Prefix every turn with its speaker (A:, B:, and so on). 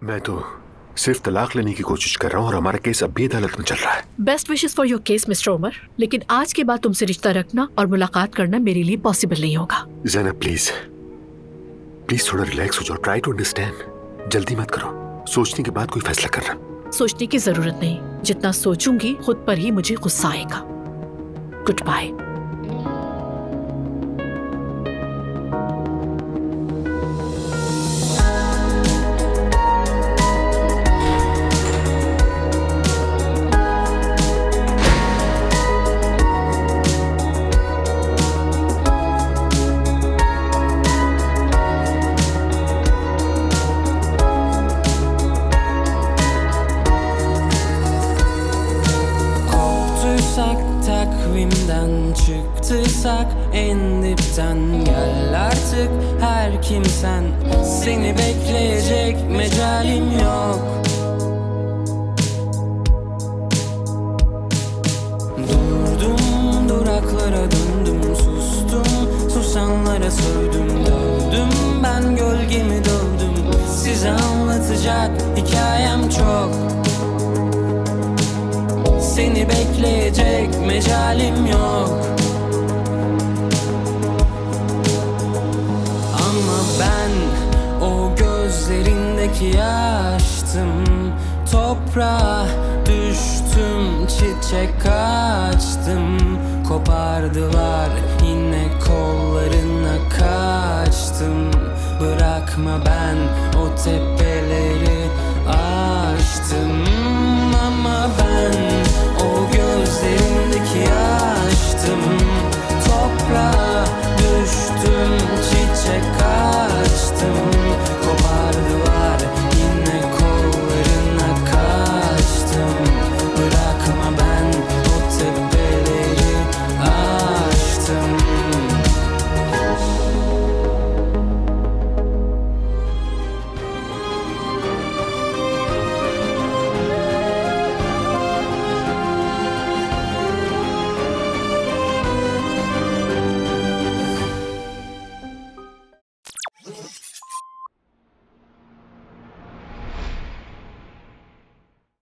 A: मैं तो सिर्फ तलाक लेने की कोशिश कर रहा हूँ और हमारा केस अब भी अदालत में चल रहा है।
B: Best wishes for your case mister Umar, लेकिन आज के बाद तुमसे रिश्ता रखना और मुलाकात करना मेरे लिए पॉसिबल नहीं होगा।
A: ज़ैनब प्लीज प्लीज थोड़ा रिलैक्स हो जाओ, ट्राई टू अंडरस्टैंड। जल्दी मत करो, सोचने के बाद कोई फैसला करना।
B: सोचने की जरूरत नहीं, जितना सोचूंगी खुद पर ही मुझे गुस्सा आएगा। Goodbye.
C: Takvimden çıktıysak en dipten gel artık her kimsen. Seni bekleyecek mecalim yok. Durdum, duraklara döndüm, sustum, susanlara sövdüm, dövdüm, ben gölgemi dövdüm. Size anlatacak hikayem çok. Seni bekleyecek mecalim yok. Ama ben o gözlerindeki yaştım. Toprağa düştüm, çiçek açtım. Kopardılar, yine kollarına kaçtım. Bırakma, ben o tepeleri